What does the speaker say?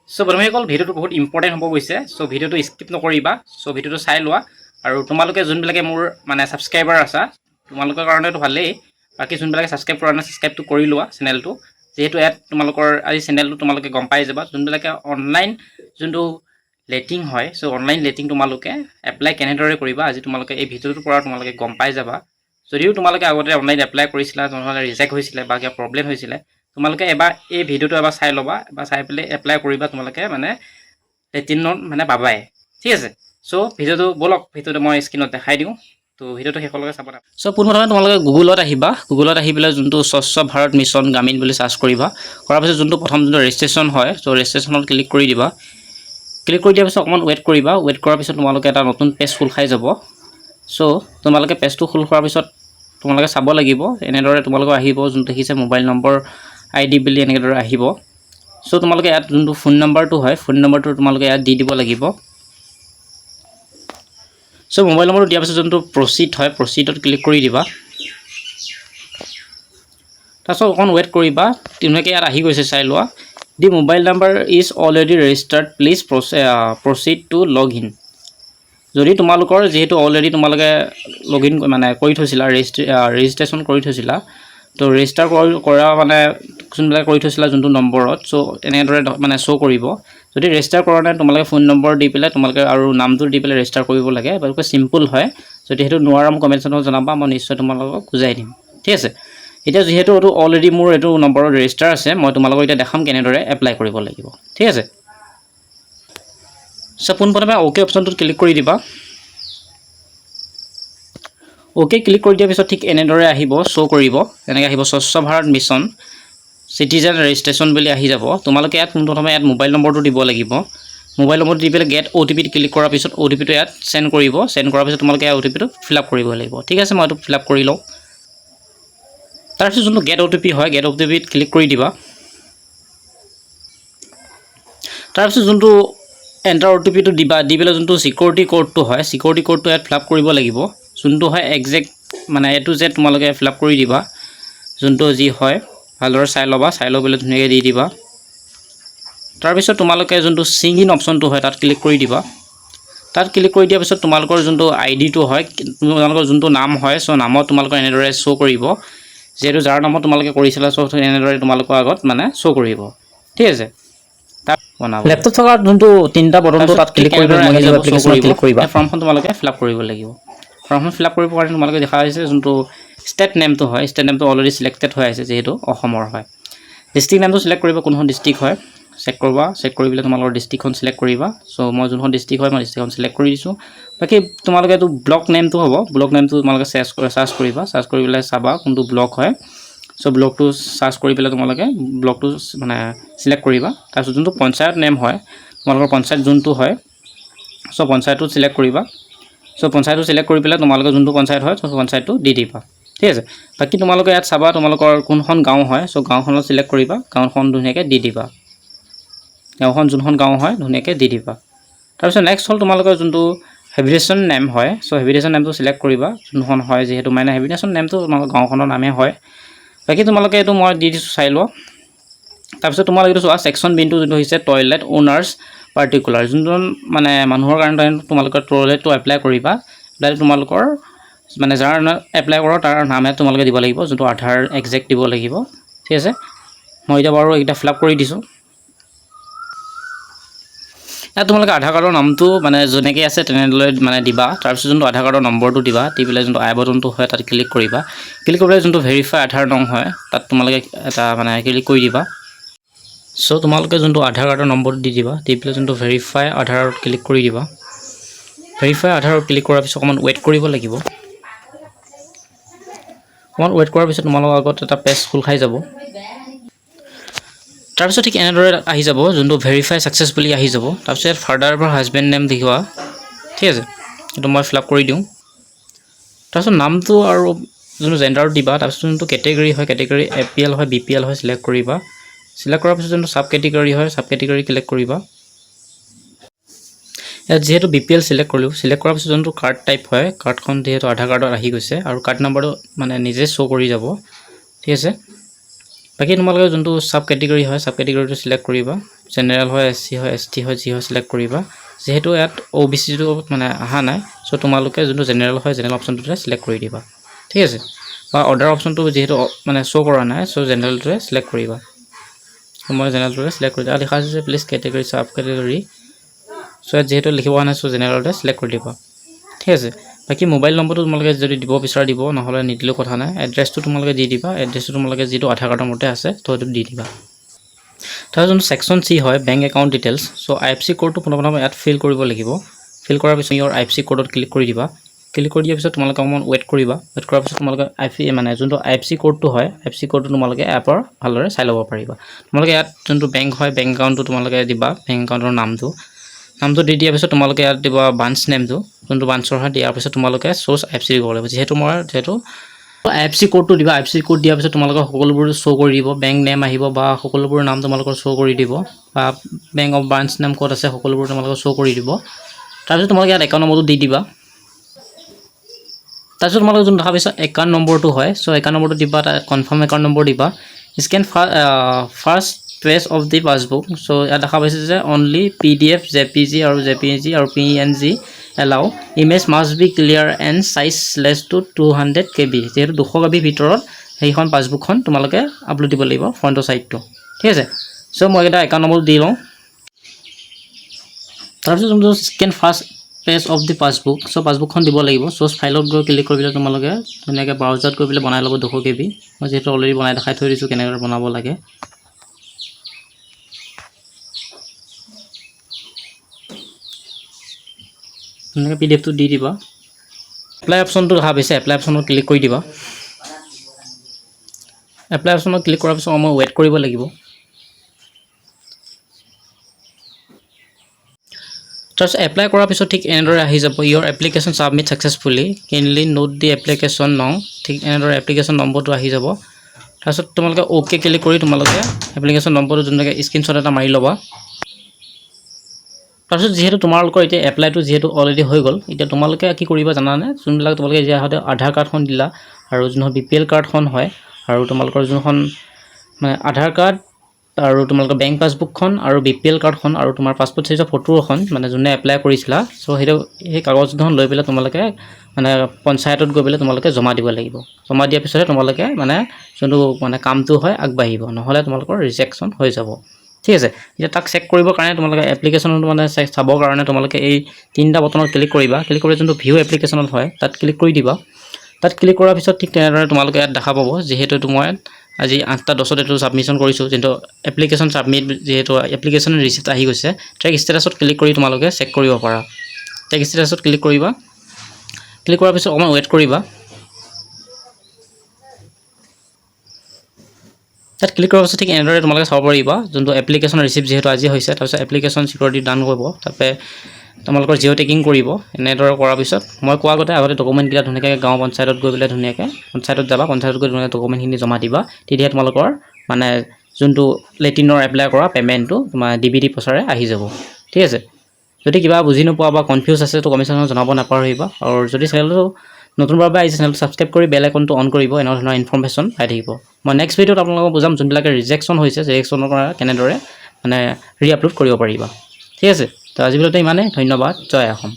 so বন্ধুসকল ভিডিওটো বহুত ইম্পৰ্টেণ্ট হ'ব গৈছে সো ভিডিওটো স্কিপ নকৰিবা সো ভিডিওটো চাই লোৱা আৰু তোমালোকে যোনবিলাকে মোৰ মানে সাবস্ক্ৰাইবাৰ আছা তোমালোকৰ কাৰণেতো ভালেই বাকি যোনবিলাকে সাবস্ক্ৰাইব কৰা নাই সাবস্ক্ৰাইবটো কৰি লোৱা চেনেলটো যেহেতু ইয়াত তোমালোকৰ আজি চেনেলটো তোমালোকে গম পাই যাবা যোনবিলাকে অনলাইন যোনটো লেটিং হয় সো অনলাইন লেটিং তোমালোকে এপ্লাই কেনেদৰে কৰিবা আজি তোমালোকে এই ভিডিওটোৰ পৰা তোমালোকে গম পাই যাবা যদিও তোমালোকে আগতে অনলাইন এপ্লাই কৰিছিলা নহলে ৰিজেক্ট হৈছিলে বা কিবা প্ৰবলেম হৈছিলে তোমালোকে এবাৰ এই ভিডিওটো এবাৰ চাই ল'বা বা চাই পেলাই এপ্লাই কৰিবা তোমালোকে মানে লেটিনত মানে পাবাই ঠিক আছে সো ভিডিওটো বলক ভিডিওটো মই স্ক্ৰীনত দেখাই দিওঁ তো ভিডিওটো শেষলৈকে চাব সো পোনপ্ৰথমে তোমালোকে গুগলত আহিবা গুগলত আহি পেলাই যোনটো স্বচ্ছ ভাৰত মিছন গ্ৰামীণ বুলি সাৰ্চ কৰিবা কৰাৰ পিছত যোনটো প্ৰথম যোনটো ৰেজিষ্ট্ৰেচন হয় সো ৰেজিষ্ট্ৰেচনত ক্লিক কৰি দিবা ক্লিক কৰি দিয়াৰ পিছত অকমান ওয়েট কৰিবা ওয়েট কৰাৰ পিছত তোমালোকে এটা নতুন পেজ খোল খাই যাব সো তোমালোকে পেজটো খোল খোৱাৰ পিছত তোমালোকে চাব লাগিব এনেদৰে তোমালোকে আহিব যোনটো দেখিছে মোবাইল নম্বৰ আইডি বুলি এনেদৰে আহিব সো তোমালোকে ইয়াত যোনটো ফোন নম্বৰটো হয় ফোন নম্বৰটো তোমালোকে ইয়াত দি দিব লাগিব সো মোবাইল নম্বৰটো দিয়াৰ পিছত যোনটো প্ৰসিড হয় প্ৰসিডত ক্লিক কৰি দিবা তাৰপিছত অকণ ওয়েট কৰিবা তেনেকৈ ইয়াত আহি গৈছে চাই লোৱা the mobile number is already registered please proceed to log in যদি তোমালোকৰ যেহেতু অলৰেডি তোমালোকে লগ ইন মানে কৰি থৈছিলা ৰেজিষ্ট্ৰেচন কৰি থৈছিলা তো ৰেজিষ্টাৰ কৰা মানে যোনবিলাক কৰি থৈছিলা যোনটো নম্বৰত সো এনেদৰে মানে শ্ব' কৰিব যদি ৰেজিষ্টাৰ কৰা নাই তোমালোকে ফোন নম্বৰ দি পেলাই তোমালোকে আৰু নামটো দি পেলাই ৰেজিষ্টাৰ কৰিব লাগে বহুত সিম্পল হয় যদি সেইটো নোৱাৰা মই কমেণ্ট চেকশ্যনত জনাবা মই নিশ্চয় তোমালোকক বুজাই দিম ঠিক আছে এতিয়া যেহেতু এইটো অলৰেডি মোৰ এইটো নম্বৰত ৰেজিষ্টাৰ আছে মই তোমালোকক এতিয়া দেখাম কেনেদৰে এপ্লাই কৰিব লাগিব ঠিক আছে সো পোনপ্ৰথমে ওকে অপশ্যনটোত ক্লিক কৰি দিবা ওকে ক্লিক কৰি দিয়াৰ পিছত ঠিক এনেদৰে আহিব শ্ব' কৰিব এনেকৈ আহিব স্বচ্ছ ভাৰত মিছন চিটিজেন ৰেজিষ্ট্ৰেচন বুলি আহি যাব তোমালোকে ইয়াত পোনপ্ৰথমে ইয়াত মোবাইল নম্বৰটো দিব লাগিব মোবাইল নম্বৰটো দি পেলাই গেট অ'টিপিত ক্লিক কৰাৰ পিছত অ'টিপিটো ইয়াত সেন্ড কৰিব সেন্ড কৰাৰ পিছত তোমালোকে অ'টিপিটো ফিল আপ কৰিব লাগিব ঠিক আছে মই এইটো ফিল আপ কৰি লওঁ তাৰপিছত যোনটো গেট অ'টিপি হয় গেট অ'টিপিত ক্লিক কৰি দিবা তাৰপিছত যোনটো এণ্টাৰ অ'টিপিটো দিবা দি পেলাই যোনটো সিকিউৰিটি কোডটো হয় সিকিউৰিটি কোডটো ইয়াত ফিল আপ কৰিব লাগিব যোনটো হয় একজেক্ট মানে এ টু জেড তোমালোকে ফিল আপ কৰি দিবা যোনটো যি হয় ভালদৰে চাই ল'বা চাই লৈ পেলাই ধুনীয়াকৈ দি দিবা তাৰপিছত তোমালোকে যোনটো সিং ইন অপশ্যনটো হয় তাত ক্লিক কৰি দিবা তাত ক্লিক কৰি দিয়াৰ পিছত তোমালোকৰ যোনটো আইডিটো হয় তোমালোকৰ যোনটো নাম হয় সো নামত তোমালোকৰ এনেদৰে শ্ব' কৰিব যেহেতু যাৰ নামত তোমালোকে কৰিছিলা সো এনেদৰে তোমালোকৰ আগত মানে শ্ব' কৰিব ঠিক আছে লেপটপ থকা যোনটো তিনিটা বটনটো তাত ক্লিক কৰি মই নিজৰ এপ্লিকেশ্যনত ক্লিক কৰিবা ফৰ্মখন তোমালোকে ফিল আপ কৰিব লাগিব ফৰ্মখন ফিল আপ কৰিবৰ কাৰণে তোমালোকে দেখা হৈছে যোনটো ষ্টেট নেমটো হয় ষ্টেট নেমটো অলৰেডি চিলেক্টেড হৈ আছে যেহেতু অসমৰ হয় ডিষ্ট্ৰিক্ট নেমটো চিলেক্ট কৰিব কোনখন ডিষ্ট্ৰিক্ট হয় চেক কৰিবা চেক কৰি পেলাই তোমালোকৰ ডিষ্ট্ৰিক্টখন চিলেক্ট কৰিবা সো মই যোনখন ডিষ্ট্ৰিক্ট হয় মই ডিষ্ট্ৰিক্টখন চিলেক্ট কৰি দিছোঁ বাকী তোমালোকে এইটো ব্লক নেমটো হ'ব ব্লক নেমটো তোমালোকে চাৰ্চ কৰিবা চাৰ্চ কৰি পেলাই চাবা কোনটো ব্লক হয় সো ব্লকটো সাৰ্চ কৰি পেলাই তোমালোকে ব্লকটো মানে সিলেক্ট কৰিবা তাৰপিছত যোনটো পঞ্চায়ত নেম হয় তোমালোকৰ পঞ্চায়ত যোনটো হয় সো পঞ্চায়তটো সিলেক্ট কৰিবা সো পঞ্চায়তটো সিলেক্ট কৰি পেলাই তোমালোকৰ যোনটো পঞ্চায়ত হয় সো পঞ্চায়তটো দি দিবা ঠিক আছে বাকী তোমালোকে ইয়াত চাবা তোমালোকৰ কোনখন গাঁও হয় সো গাঁওখনত সিলেক্ট কৰিবা গাঁওখন ধুনীয়াকৈ দি দিবা গাঁওখন যোনখন গাঁও হয় ধুনীয়াকৈ দি দিবা তাৰপিছত নেক্সট হ'ল তোমালোকৰ যোনটো হেবিটেশ্যন নেম হয় সো হেবিটেশ্যন নেমটো সিলেক্ট কৰিবা যোনখন হয় যেহেতু মানে হেবিটেশ্যন নেমটো তোমালোকৰ গাঁওখনৰ নামে হয় বাকী তোমালোকে এইটো মই দি দিছোঁ চাই লোৱা তাৰপিছত তোমালোকে এইটো চোৱা ছেকশ্যন বিনটো যোনটো হৈছে টয়লেট অ'নাৰ্ছ পাৰ্টিকুলাৰ যোনজন মানে মানুহৰ কাৰণে তোমালোকৰ টয়লেটটো এপ্লাই কৰিবা তোমালোকৰ মানে যাৰ এপ্লাই কৰক তাৰ নামে তোমালোকে দিব লাগিব যোনটো আধাৰ একজেক্ট দিব লাগিব ঠিক আছে মই এতিয়া বাৰু এইটা ফিল আপ কৰি দিছোঁ ইয়াত তোমালোকে আধাৰ কাৰ্ডৰ নামটো মানে যেনেকৈ আছে তেনেদৰে মানে দিবা তাৰপিছত যোনটো আধাৰ কাৰ্ডৰ নম্বৰটো দিবা দি পেলাই যোনটো আই বটনটো হয় তাত ক্লিক কৰিবা ক্লিক কৰি পেলাই যোনটো ভেৰিফাই আধাৰ নং হয় তাত তোমালোকে এটা মানে ক্লিক কৰি দিবা সো তোমালোকে যোনটো আধাৰ কাৰ্ডৰ নম্বৰটো দি দিবা দি পেলাই যোনটো ভেৰিফাই আধাৰত ক্লিক কৰি দিবা ভেৰিফাই আধাৰত ক্লিক কৰাৰ পিছত অকণমান ৱেইট কৰিব লাগিব অকণমান ৱেইট কৰাৰ পিছত তোমালোকৰ আগত এটা পেজ খোল খাই যাব তাৰপিছত ঠিক এনেদৰে আহি যাব যোনটো ভেৰিফাই সাকসেছ বুলি আহি যাব তাৰপিছত ফাৰ্ডাৰ বা হাজবেণ্ড নেম দেখুৱা ঠিক আছে এইটো মই ফিল আপ কৰি দিওঁ তাৰপিছত নামটো আৰু যোনটো জেণ্ডাৰটো দিবা তাৰপিছত যোনটো কেটেগৰী হয় কেটেগৰী এপিএল হয় বিপিএল হয় সিলেক্ট কৰিবা সিলেক্ট কৰাৰ পিছত যোনটো সাব কেটেগৰী হয় সাব কেটেগৰী সিলেক্ট কৰিবা ইয়াত যেহেতু বিপিএল সিলেক্ট কৰিলোঁ সিলেক্ট কৰাৰ পিছত যোনটো কাৰ্ড টাইপ হয় কাৰ্ডখন যেহেতু আধাৰ কাৰ্ডত আহি গৈছে আৰু কাৰ্ড নম্বৰটো মানে নিজে শ্ব' কৰি যাব ঠিক আছে বাকি তোমালোকে যোনটো সাব ক্যাটেগৰি হয় সাব ক্যাটেগৰিটো সিলেক্ট কৰিবা জেনাৰেল হয় এসসি হয় এসটি হয় জি হয় সিলেক্ট কৰিবা যেহেতু ইয়াত ওবিসি টো মানে আহা নাই সো তোমালোকে যোনটো জেনাৰেল হয় জেনাৰেল অপচনটোতে সিলেক্ট কৰি দিবা ঠিক আছে বা অৰ্ডাৰ অপচনটো যেহেতু মানে শো কৰা নাই সো জেনাৰেলটোতে সিলেক্ট কৰিবা মই জেনাৰেলটোতে সিলেক্ট কৰি দিয়া লিখা আছে যে প্লিজ ক্যাটেগৰি সাব ক্যাটেগৰি সো যেহেতু লিখিব নাই সো জেনাৰেলটোতে সিলেক্ট কৰি দিবা ঠিক আছে বাকি মোবাইল নম্বৰটো তোমালোকে যদি দিব বিচাৰা দিব নহলে নিদিলেও কথা নাই এড্ৰেছটো তোমালোকে দি দিবা এড্ৰেছটো তোমালোকে যেটো আধাৰ কাৰ্ডৰ মতে আছে তো এটো দি দিবা তাৰ যোন সেকশন সি হয় bank account details so IFC কোডটো প্ৰথমে ইয়াত ফিল কৰিব লাগিব ফিল কৰাৰ পিছত ইওৰ আইএফসি কোডত ক্লিক কৰি দিবা ক্লিক কৰি দিয়াৰ পিছত তোমালোকে অকমান ওয়েট কৰিবা ওয়েট কৰাৰ পিছত তোমালোকে আইএফসি মানে যোনটো আইএফসি কোডটো হয় আইএফসি কোডটো তোমালোকে এপৰ ভালদৰে চাই ল'ব পাৰিবা তোমালোকে ইয়াত যোনটো বেংক হয় বেংক একাউন্টটো তোমালোকে দিবা বেংক একাউন্টৰ নামটো দি দিয়াৰ পিছত তোমালোকে ইয়াত দিবা ব্ৰাঞ্চ নেমটো যোনটো ব্ৰাঞ্চৰ হয় দিয়াৰ পিছত তোমালোকে সোৰ্স আইএফসি দিব লাগিব যেহেতু আইএফসি কোডটো দিবা আইএফসি কোড দিয়াৰ পিছত তোমালোকে সকলোবোৰ শো কৰি দিব বেংক নেম আহিব বা সকলোবোৰ নাম তোমালোকৰ শো কৰি দিব বা bank of branch name code আছে সকলোবোৰ তোমালোকৰ শো কৰি দিব তাৰ পিছত তোমালোকে ইয়াত একাউন্ট নম্বৰটো দি দিবা তাৰ পিছত তোমালোকে যোন দেখা পাইছা একাউন্ট নম্বৰটো হয় সো একাউন্ট নম্বৰটো দিবা কনফাৰ্ম একাউন্ট নম্বৰ দিবা scan first page of the passbook so ইয়াত দেখা পাইছে যে অনলি পিডিএফ জেপিজি আৰু PNG allow image must be clear and size less to 200 KB যেহেতু 200 KB ভিতৰত সেইখন পাসবুকখন তোমালোকে আপলোড দিব লাগিব ফ্ৰণ্ট সাইডটো ঠিক আছে সো মই এটা একাউন্ট নম্বৰ দি লওঁ তাৰপিছত যোনটো scan first page of the passbook so পাসবুকখন দিব লাগিব সোৰ্স ফাইলত গৈ ক্লিক কৰিলে তোমালোকে ধুনীয়াকৈ ব্ৰাউজাৰত গৈ পেলে বনাই ল'ব 200 KB মই যেহেতু অলৰেডি বনাই দেখাই থৈ দিছো কেনেকৈ বনাব লাগে এনেকৈ পিডিএফটো দি দিবা এপ্লাই অপচনটো দেখা পাইছে এপ্লাই অপচনত ক্লিক কৰি দিবা এপ্লাই অপচনত ক্লিক কৰাৰ পিছত মই ওয়েট কৰিব লাগিব তাৰপিছত এপ্লাই কৰাৰ পিছত ঠিক এনেদৰে আহি যাব your application submit successfully kindly note the application নং ঠিক এনেদৰে এপ্লিকেশ্যন নম্বৰটো আহি যাব তাৰপিছত তোমালোকে ওকে ক্লিক কৰি তোমালোকে এপ্লিকেশ্যন নম্বৰটো যোনকৈ স্ক্ৰিনশ্বট এটা মাৰি ল'বা তাৰপিছত যেহেতু তোমালোকৰ এতিয়া এপ্লাইটো যেহেতু অলৰেডি হৈ গ'ল এতিয়া তোমালোকে কি কৰিবা জানানে যোনবিলাক তোমালোকে যে আধাৰ কাৰ্ডখন দিলা আৰু যোনখন বিপিএল কাৰ্ডখন হয় আৰু তোমালোকৰ যোনখন মানে আধাৰ কাৰ্ড আৰু তোমালোকৰ বেংক পাসবুকখন আৰু বিপিএল কাৰ্ডখন আৰু তোমাৰ পাসপোৰ্ট সাইজৰ ফটো এখন মানে যোনে এপ্লাই কৰিছিলা সো সেই কাগজখন লৈ পেলাই তোমালোকে মানে পঞ্চায়তত গৈ পেলাই তোমালোকে জমা দিব লাগিব জমা দিয়াৰ পিছত তোমালোকে মানে যোনটো মানে কামটো হয় আগবাঢ়িব নহলে তোমালোকৰ ৰিজেকচন হৈ যাব ঠিক আছে এটা তাক চেক কৰিবৰ কাৰণে তোমালোকে এপ্লিকেশ্যনত মানে চাবৰ কাৰণে তোমালোকে এই তিনটা বটনত ক্লিক কৰিবা ক্লিক কৰি যোনটো ভিউ এপ্লিকেশ্যনত হয় তাত ক্লিক কৰি দিবা তাত ক্লিক কৰাৰ পিছত ঠিক তেনেদৰে তোমালোকে ইয়াত দেখা পাব যেহেতু মই আজি 8টা 10 এটো সাবমিশন কৰিছো যেটো এপ্লিকেশ্যন সাবমিট যেহেতু এপ্লিকেশ্যন ৰিসিপ্ট আহি গৈছে ট্ৰেক ষ্টেটাছত ক্লিক কৰি তোমালোকে চেক কৰিব পাৰা ট্ৰেক ষ্টেটাছত ক্লিক কৰিবা ক্লিক কৰাৰ পিছত অকমান ওয়েট কৰিবা তাত ক্লিক কৰাৰ পিছত ঠিক এনেদৰে তোমালোকে চাব পাৰিবা যোনটো এপ্লিকেশ্যন ৰিসিপ্ট যেহেতু আজি হৈছে তাৰপিছত এপ্লিকেশ্যন সিকিউৰিটি ডান কৰিব তাৰপে তোমালোকৰ জিও টেকিং কৰিব এনেদৰে কৰাৰ পিছত মই কোৱা গতে আগতে ডকুমেন্ট কিটা ধুনীয়াকৈ গাঁও পঞ্চায়তত গৈ পেলাই ধুনীয়াকৈ পঞ্চায়তত যাবা পঞ্চায়তত গৈ ধুনীয়াকৈ ডকুমেন্টখিনি জমা দিবা তেতিয়া তোমালোকৰ মানে যোনটো লেটিনৰ এপ্লাই কৰা পেমেন্টটো তোমাৰ ডিবিটি পছাৰে আহি যাব ঠিক আছে যদি কিবা বুজি নোপোৱা বা কনফিউজ আছে তো কমেন্ট সেকশনত জনাব নাপাহৰিবা আৰু যদি চেনেলটো নতুনভাৱে আহিছে চেনেলটো সাবস্ক্ৰাইব কৰি বেল আইকনটো অন কৰিব এনে ধৰণৰ ইনফৰমেশ্যন পাই থাকিব মই নেক্সট ভিডিঅ'ত আপোনালোকক বুজাম যোনবিলাকে ৰিজেকচন হৈছে ৰিজেকচনৰ পৰা কেনেদৰে মানে ৰি আপলোড কৰিব পাৰিবা ঠিক আছে তো আজি ভিডিঅ'তে ইমানে ধন্যবাদ জয় অসম